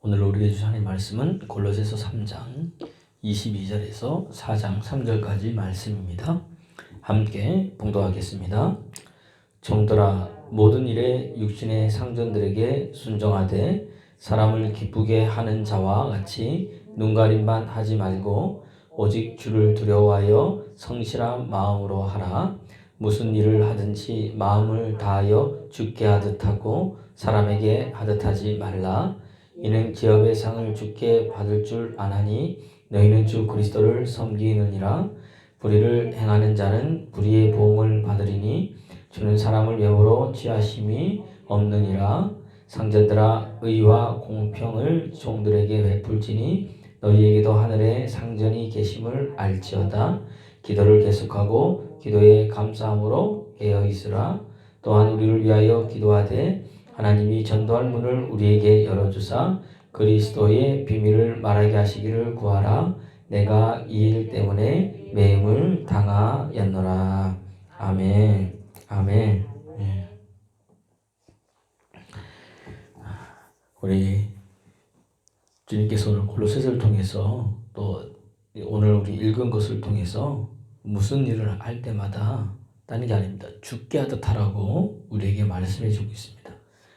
오늘 우리에게 주신 하나님의 말씀은 골로새서 3장 22절에서 4장 3절까지 말씀입니다. 함께 봉독하겠습니다. 종들아, 모든 일에 육신의 상전들에게 순종하되 사람을 기쁘게 하는 자와 같이 눈가림만 하지 말고 오직 주를 두려워하여 성실한 마음으로 하라. 무슨 일을 하든지 마음을 다하여 주께 하듯 하고 사람에게 하듯 하지 말라. 이는 기업의 상을 주께 받을 줄 아나니 너희는 주 그리스도를 섬기느니라. 불의를 행하는 자는 불의의 보응을 받으리니 주는 사람을 외모로 취하심이 없느니라. 상전들아, 의와 공평을 종들에게 베풀지니 너희에게도 하늘에 상전이 계심을 알지어다. 기도를 계속하고 기도에 감사함으로 깨어있으라. 또한 우리를 위하여 기도하되 하나님이 전도할 문을 우리에게 열어주사 그리스도의 비밀을 말하게 하시기를 구하라. 내가 이 일 때문에 매임을 당하였노라. 아멘. 아멘. 네. 우리 주님께서 오늘 골로새서를 통해서 또 오늘 우리 읽은 것을 통해서 무슨 일을 할 때마다 다른 게 아닙니다. 죽게 하듯 하라고 우리에게 말씀해 주고 있습니다.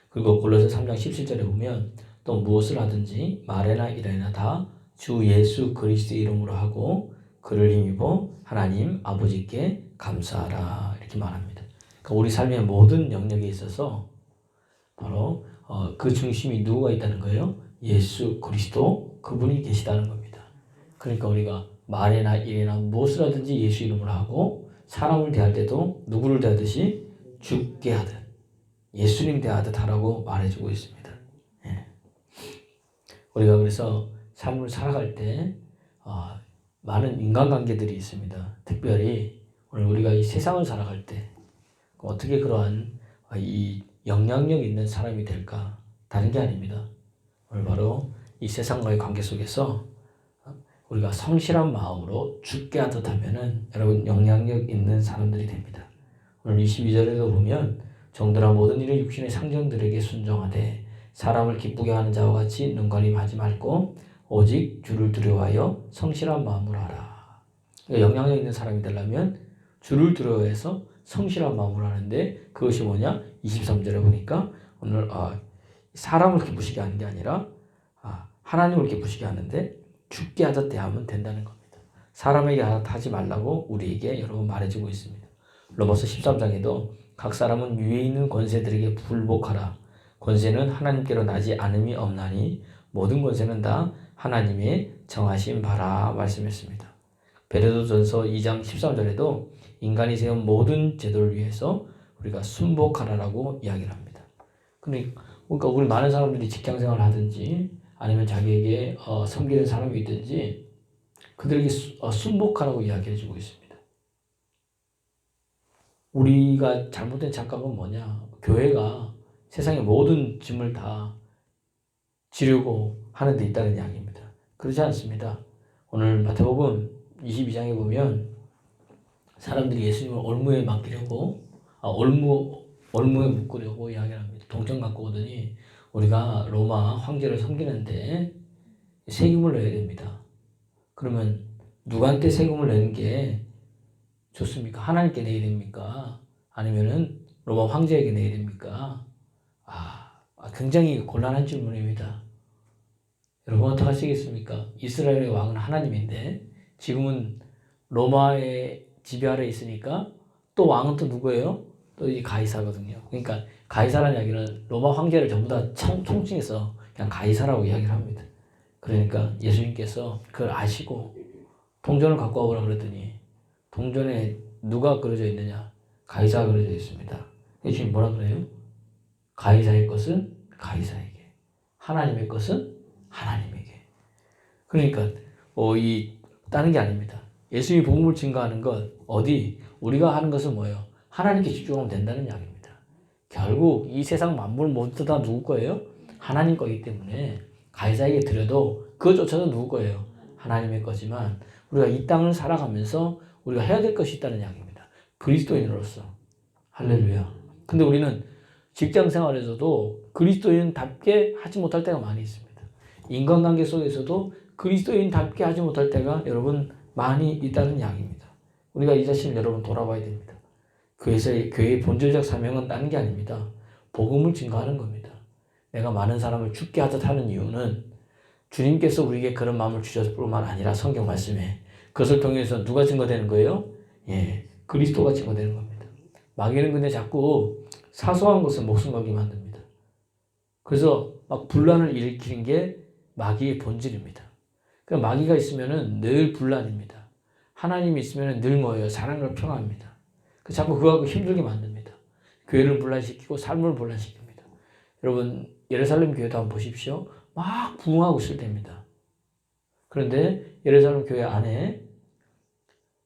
그리고 골로새 3장 17절에 보면 또 무엇을 하든지 말에나 일에나 다 주 예수 그리스도의 이름으로 하고 그를 힘입어 하나님 아버지께 감사하라 이렇게 말합니다. 그러니까 우리 삶의 모든 영역에 있어서 바로 그 중심이 누구가 있다는 거예요? 예수 그리스도 그분이 계시다는 겁니다. 그러니까 우리가 말에나 일에나 무엇을 하든지 예수 이름으로 하고 사람을 대할 때도 누구를 대하듯이 죽게 하듯 예수님 대하듯 하라고 말해주고 있습니다. 예. 우리가 그래서 삶을 살아갈 때 많은 인간관계들이 있습니다. 특별히 오늘 우리가 이 세상을 살아갈 때 어떻게 그러한 이 영향력 있는 사람이 될까? 다른 게 아닙니다. 오늘 바로 이 세상과의 관계 속에서 우리가 성실한 마음으로 죽게 하듯 하면은 여러분 영향력 있는 사람들이 됩니다. 오늘 22절에도 보면 종들아 모든 일에 육신의 상전들에게 순종하되 사람을 기쁘게 하는 자와 같이 눈가림하지 말고 오직 주를 두려워하여 성실한 마음으로 하라. 그러니까 영향력 있는 사람이 되려면 주를 두려워해서 성실한 마음으로 하는데 그것이 뭐냐? 23절에 보니까 오늘 사람을 기쁘시게 하는 게 아니라 하나님을 기쁘시게 하는데 죽게 하듯 대하면 된다는 겁니다. 사람에게 하지 말라고 우리에게 여러 번 말해주고 있습니다. 로마서 13장에도 각 사람은 위에 있는 권세들에게 불복하라. 권세는 하나님께로 나지 않음이 없나니 모든 권세는 다 하나님의 정하신 바라 말씀했습니다. 베드로전서 2장 13절에도 인간이 세운 모든 제도를 위해서 우리가 순복하라라고 이야기를 합니다. 그러니까 우리 많은 사람들이 직장생활을 하든지 아니면 자기에게 섬기는 사람이 있든지 그들에게 순복하라고 이야기해 주고 있습니다. 우리가 잘못된 착각은 뭐냐? 교회가 세상의 모든 짐을 다 지르고 하는 데 있다는 이야기입니다. 그렇지 않습니다. 오늘 마태복음 22장에 보면 사람들이 예수님을 올무에 맡기려고 올무에 묶으려고 이야기를 합니다. 동전 갖고 오더니 우리가 로마 황제를 섬기는데 세금을 내야 됩니다. 그러면 누구한테 세금을 내는 게 좋습니까? 하나님께 내야 됩니까? 아니면은 로마 황제에게 내야 됩니까? 굉장히 곤란한 질문입니다. 여러분 어떻게 하시겠습니까? 이스라엘의 왕은 하나님인데 지금은 로마의 지배 아래 있으니까 또 왕은 또 누구예요? 또 이 가이사거든요. 그러니까 가이사라는 이야기는 로마 황제를 전부 다 총칭해서 그냥 가이사라고 이야기를 합니다. 그러니까 예수님께서 그걸 아시고 동전을 갖고 와보라 그랬더니 동전에 누가 그려져 있느냐? 가이사가 그려져 있습니다. 예수님 뭐라 그래요? 가이사의 것은 가이사에게, 하나님의 것은 하나님에게. 그러니까 다른 게 아닙니다. 예수님이 복음을 증거하는 것 우리가 하는 것은 뭐예요? 하나님께 집중하면 된다는 이야기입니다. 결국 이 세상 만물 모두 다 누구 거예요? 하나님 거이기 때문에 가이사에게 드려도 그것조차도 누구 거예요? 하나님의 거지만 우리가 이 땅을 살아가면서 우리가 해야 될 것이 있다는 이야기입니다. 그리스도인으로서. 할렐루야. 근데 우리는 직장 생활에서도 그리스도인답게 하지 못할 때가 많이 있습니다. 인간관계 속에서도 그리스도인답게 하지 못할 때가 여러분 많이 있다는 이야기입니다. 우리가 이 자신을 여러분 돌아봐야 됩니다. 교회의 본질적 사명은 다른 게 아닙니다. 복음을 증거하는 겁니다. 내가 많은 사람을 죽게 하듯 하는 이유는 주님께서 우리에게 그런 마음을 주셨을 뿐만 아니라 성경 말씀에 그것을 통해서 누가 증거되는 거예요? 그리스도가 증거되는 겁니다. 마귀는 근데 자꾸 사소한 것을 목숨 걸게 만듭니다. 그래서 막 분란을 일으키는 게 마귀의 본질입니다. 그러니까 마귀가 있으면은 늘 분란입니다. 하나님이 있으면은 늘 뭐예요? 사랑과 평화입니다. 자꾸 그거하고 힘들게 만듭니다. 교회를 분란시키고 삶을 분란시킵니다. 여러분 예루살렘 교회도 한번 보십시오. 막 부흥하고 있을 때입니다. 그런데 예루살렘 교회 안에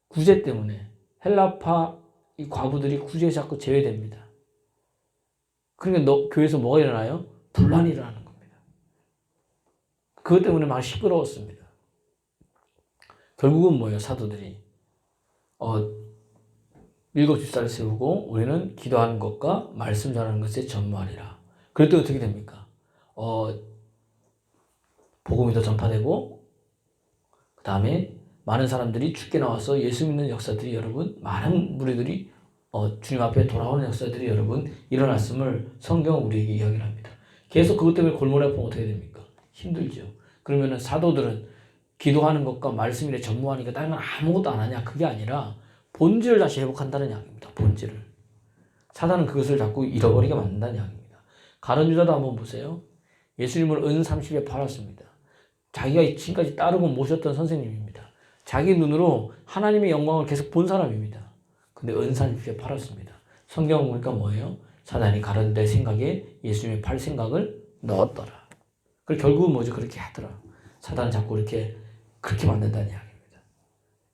구제 때문에 헬라파 이 과부들이 구제에 자꾸 제외됩니다. 그러니까 교회에서 뭐가 일어나요? 분란이 일어나는 겁니다. 그것 때문에 막 시끄러웠습니다. 결국은 뭐예요? 사도들이 7집사를 세우고 우리는 기도하는 것과 말씀 전하는 것에 전무하리라. 그랬더니 어떻게 됩니까? 복음이 더 전파되고 그 다음에 많은 사람들이 죽게 나와서 예수 믿는 역사들이 여러분 많은 무리들이 주님 앞에 돌아오는 역사들이 여러분 일어났음을 성경은 우리에게 이야기를 합니다. 계속 그것 때문에 골몰이 아프면 어떻게 됩니까? 힘들죠. 그러면은 사도들은 기도하는 것과 말씀일에 전무하니까 다른 건 아무것도 안 하냐? 그게 아니라 본질을 다시 회복한다는 이야기입니다. 본질을. 사단은 그것을 자꾸 잃어버리게 만든다는 이야기입니다. 가룟 유다도 한번 보세요. 예수님을 은 30에 팔았습니다. 자기가 지금까지 따르고 모셨던 선생님입니다. 자기 눈으로 하나님의 영광을 계속 본 사람입니다. 근데 은 30에 팔았습니다. 성경 보니까 뭐예요? 사단이 가룟 유다의 생각에 예수님의 팔 생각을 넣었더라. 그리고 결국은 뭐죠? 그렇게 하더라. 사단은 자꾸 그렇게 만든다는 이야기입니다.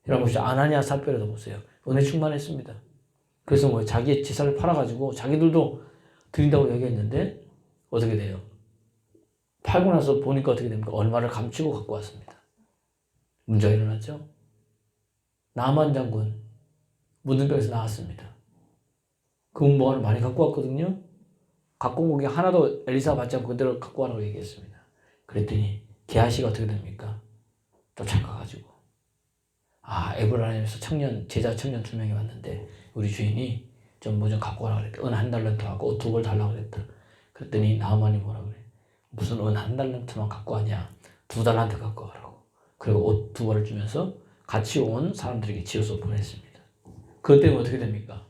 여러분 보시죠. 아나니아 삽비라도 보세요. 은혜 충만했습니다. 그래서 뭐 자기의 재산을 팔아가지고 자기들도 드린다고 얘기했는데 어떻게 돼요? 팔고 나서 보니까 어떻게 됩니까? 얼마를 감추고 갖고 왔습니다. 문제가 일어났죠? 나만 장군 문둥병에서 나왔습니다. 그 문복을 많이 갖고 왔거든요. 갖고 온 게 하나도 엘리사 받지 않고 그대로 갖고 와라고 얘기했습니다. 그랬더니 게하시가 어떻게 됩니까? 쫓아가가지고 에브라임에서 제자 청년 2명이 왔는데 우리 주인이 좀 뭐 좀 갖고 오라 그랬다. 은 1달란트 하고 옷 2벌 달라고 그랬다. 그랬더니 나하만이 뭐라 그래? 무슨 은 1달란트만 갖고 왔냐? 2달란트 갖고 와라고. 그리고 옷 2벌을 주면서 같이 온 사람들에게 지어서 보냈습니다. 그것 때문에 어떻게 됩니까?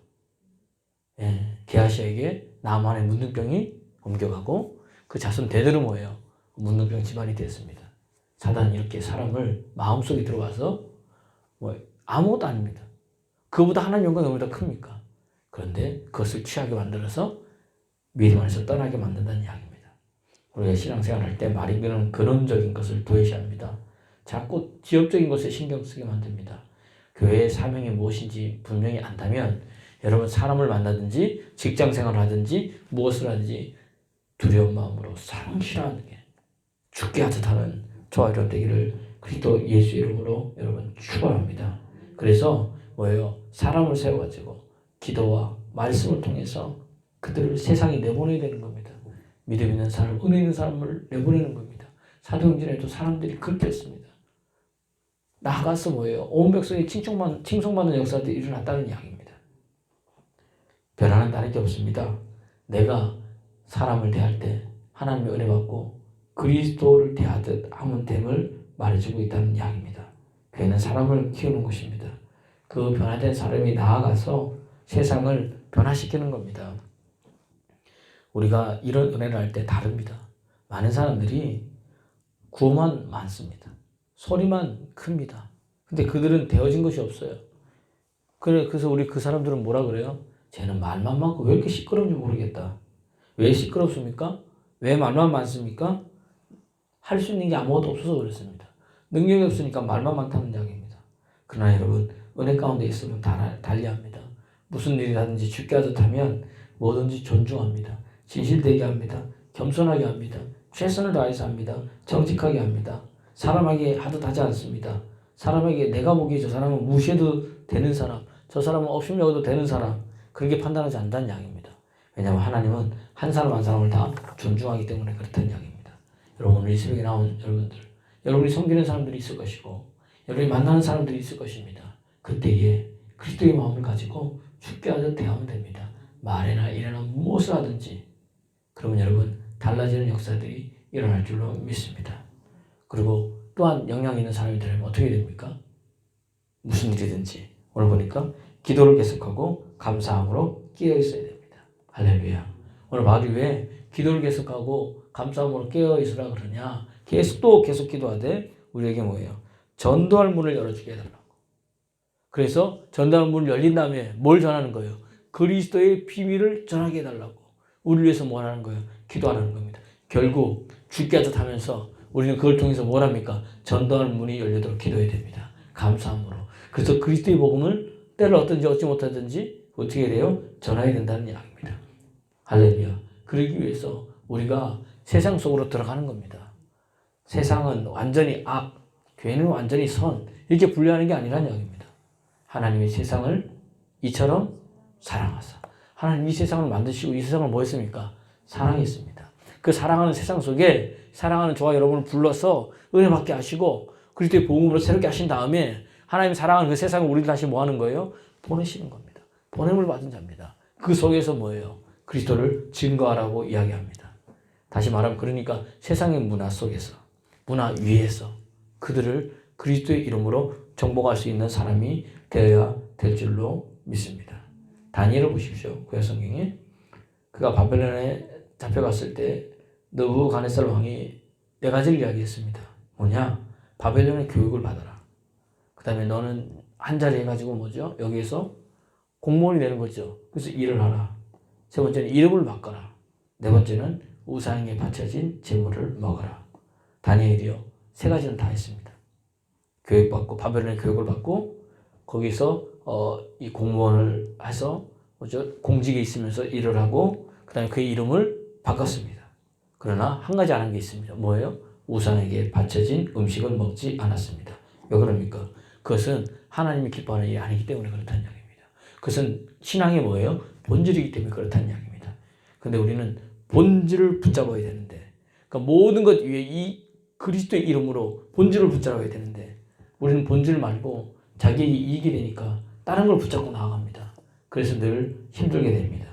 게하시에게 나하만의 문둥병이 옮겨가고 그 자손 대대로 뭐예요? 문둥병 집안이 됐습니다. 사단은 이렇게 사람을 마음속에 들어와서 아무것도 아닙니다. 그보다 하나님 영광이 너무나 큽니까? 그런데 그것을 취하게 만들어서 믿음 안에서 떠나게 만든다는 이야기입니다. 우리가 신앙생활 할 때 말이 근원적인 것을 도외시합니다. 자꾸 지역적인 것에 신경 쓰게 만듭니다. 교회의 사명이 무엇인지 분명히 안다면 여러분 사람을 만나든지 직장생활을 하든지 무엇을 하든지 두려운 마음으로 성실하게 죽게 하듯 하는 저와 여러분 되기를 그리스도 예수 이름으로 여러분 축원합니다. 그래서 뭐예요? 사람을 세워가지고 기도와 말씀을 통해서 그들을 세상에 내보내야 되는 겁니다. 믿음 있는 사람, 은혜 있는 사람을 내보내는 겁니다. 사도행전에도 사람들이 그렇게 했습니다. 나가서 뭐예요? 온 백성이 칭송받는 역사들이 일어났다는 이야기입니다. 변화는 다른 게 없습니다. 내가 사람을 대할 때 하나님의 은혜 받고 그리스도를 대하듯 하면 됨을 말해주고 있다는 이야기입니다. 교회는 사람을 키우는 곳입니다. 그 변화된 사람이 나아가서 세상을 변화시키는 겁니다. 우리가 이런 은혜를 할 때 다릅니다. 많은 사람들이 구호만 많습니다. 소리만 큽니다. 근데 그들은 되어진 것이 없어요. 그래서 우리 그 사람들은 뭐라 그래요? 쟤는 말만 많고 왜 이렇게 시끄러운지 모르겠다. 왜 시끄럽습니까? 왜 말만 많습니까? 할 수 있는 게 아무것도 없어서 그렇습니다. 능력이 없으니까 말만 많다는 이야기입니다. 그러나 여러분 은혜 가운데 있으면 달리합니다. 무슨 일이라든지 죽게 하듯 하면 뭐든지 존중합니다. 진실되게 합니다. 겸손하게 합니다. 최선을 다해서 합니다. 정직하게 합니다. 사람에게 하듯 하지 않습니다. 사람에게 내가 보기에 저 사람은 무시해도 되는 사람, 저 사람은 업신여겨도 되는 사람, 그렇게 판단하지 않는다는 이야기입니다. 왜냐하면 하나님은 한 사람 한 사람을 다 존중하기 때문에 그렇다는 이야기입니다. 여러분 오늘 이 새벽에 나온 여러분들, 여러분이 섬기는 사람들이 있을 것이고 여러분이 만나는 사람들이 있을 것입니다. 그때에 그리스도의 마음을 가지고 죽게 하듯 대하면 됩니다. 말이나 일이나 무엇을 하든지. 그러면 여러분 달라지는 역사들이 일어날 줄로 믿습니다. 그리고 또한 영향 있는 사람이 되려면 어떻게 됩니까? 무슨 일이든지 오늘 보니까 기도를 계속하고 감사함으로 깨어 있어야 됩니다. 할렐루야. 오늘 바울이 왜 기도를 계속하고 감사함으로 깨어 있으라 그러냐? 계속 기도하되 우리에게 뭐예요? 전도할 문을 열어주게 해달라고. 그래서 전도할 문을 열린 다음에 뭘 전하는 거예요? 그리스도의 비밀을 전하게 해달라고. 우리를 위해서 뭘 하는 거예요? 기도하는 겁니다. 결국 죽게 하듯 하면서 우리는 그걸 통해서 뭘 합니까? 전도할 문이 열리도록 기도해야 됩니다. 감사함으로. 그래서 그리스도의 복음을 때를 얻든지 얻지 못하든지 어떻게 돼요? 전해야 된다는 이야기입니다. 할렐루야. 그러기 위해서 우리가 세상 속으로 들어가는 겁니다. 세상은 완전히 악, 교회는 완전히 선, 이렇게 분류하는 게 아니라는 이야기입니다. 하나님이 세상을 이처럼 사랑하사. 하나님 이 세상을 만드시고 이 세상을 뭐 했습니까? 사랑했습니다. 그 사랑하는 세상 속에 사랑하는 저와 여러분을 불러서 은혜 받게 하시고 그리스도의 복음으로 새롭게 하신 다음에 하나님이 사랑하는 그 세상을 우리를 다시 뭐 하는 거예요? 보내시는 겁니다. 보냄을 받은 자입니다. 그 속에서 뭐예요? 그리스도를 증거하라고 이야기합니다. 다시 말하면 그러니까 세상의 문화 속에서, 문화 위에서 그들을 그리스도의 이름으로 정복할 수 있는 사람이 되어야 될 줄로 믿습니다. 다니엘을 보십시오. 구약 성경에 그가 바벨론에 잡혀갔을 때 느부갓네살 왕이 4가지를 이야기했습니다. 뭐냐? 바벨론의 교육을 받아라. 그 다음에 너는 한 자리 해가지고 뭐죠? 여기에서 공무원이 되는 거죠. 그래서 일을 하라. 세 번째는 이름을 바꿔라. 네 번째는 우상에게 바쳐진 재물을 먹어라. 다니엘이요. 3가지는 다 했습니다. 교육받고 바벨론의 교육을 받고 거기서 이 공무원을 해서 뭐죠? 공직에 있으면서 일을 하고 그다음에 그의 이름을 바꿨습니다. 그러나 한 가지 안 한 게 있습니다. 뭐예요? 우상에게 바쳐진 음식을 먹지 않았습니다. 왜 그럽니까? 그것은 하나님이 기뻐하는 일이 아니기 때문에 그렇다는 이야기입니다. 그것은 신앙이 뭐예요? 본질이기 때문에 그렇다는 이야기입니다. 그런데 우리는 본질을 붙잡아야 되는데, 그러니까 모든 것 위에 이 그리스도의 이름으로 본질을 붙잡아야 되는데 우리는 본질 말고 자기에게 이익이 되니까 다른 걸 붙잡고 나아갑니다. 그래서 늘 힘들게 됩니다.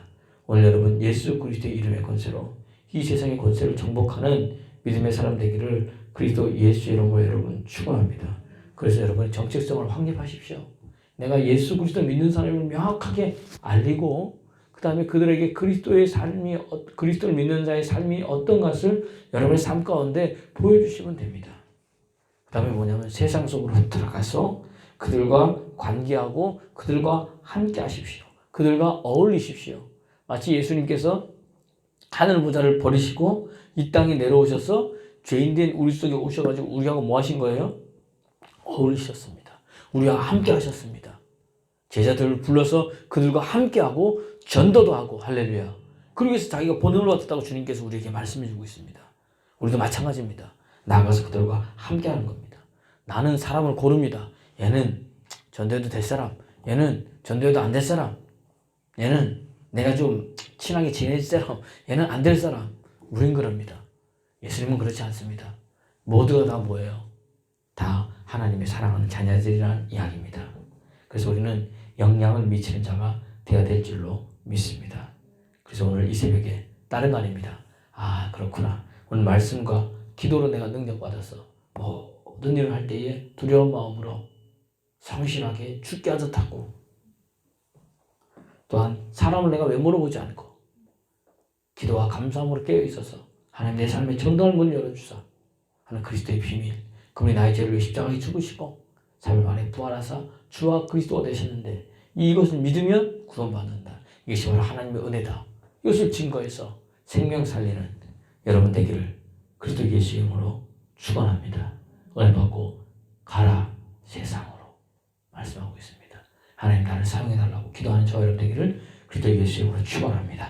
오늘 여러분 예수 그리스도의 이름의 권세로 이 세상의 권세를 정복하는 믿음의 사람 되기를 그리스도 예수의 이름으로 여러분 축원합니다. 그래서 여러분 정체성을 확립하십시오. 내가 예수 그리스도 믿는 사람을 명확하게 알리고 그 다음에 그들에게 그리스도의 삶이, 그리스도를 믿는 자의 삶이 어떤 것을 여러분의 삶 가운데 보여주시면 됩니다. 그 다음에 뭐냐면 세상 속으로 들어가서 그들과 관계하고 그들과 함께 하십시오. 그들과 어울리십시오. 마치 예수님께서 하늘 보좌를 버리시고 이 땅에 내려오셔서 죄인된 우리 속에 오셔가지고 우리하고 뭐 하신 거예요? 어울리셨습니다. 우리와 함께 하셨습니다. 제자들을 불러서 그들과 함께하고 전도도 하고 할렐루야. 그러기 위해서 자기가 본음을 받았다고 주님께서 우리에게 말씀해 주고 있습니다. 우리도 마찬가지입니다. 나가서 그들과 함께하는 겁니다. 나는 사람을 고릅니다. 얘는 전도해도 될 사람, 얘는 전도해도 안 될 사람, 얘는 내가 좀 친하게 지낼 사람, 얘는 안 될 사람. 우린 그럽니다. 예수님은 그렇지 않습니다. 모두가 다 뭐예요? 다 하나님의 사랑하는 자녀들이라는 이야기입니다. 그래서 우리는 영향을 미치는 자가 되어야 될 줄로 믿습니다. 그래서 오늘 이 새벽에 다른 거 아닙니다. 아 그렇구나. 오늘 말씀과 기도로 내가 능력받아서 모든 일을 할 때에 두려운 마음으로 성실하게 죽게 하듯 하고 또한 사람을 내가 외모로 보지 않고 기도와 감사함으로 깨어있어서 하나님 내 삶의 전도할 문을 열어주사 하는 그리스도의 비밀, 그분이 나의 죄를 위해 십자가에 죽으시고 3일 만에 부활하사 주와 그리스도가 되셨는데 이것을 믿으면 구원받는다. 이것이 바로 하나님의 은혜다. 이것을 증거해서 생명 살리는 여러분 되기를 그리스도 예수의 이름으로 축원합니다. 은혜 받고 가라 세상으로 말씀하고 있습니다. 하나님 나를 사용해달라고 기도하는 저와 여러분 되기를 그리스도 예수의 이름으로 축원합니다.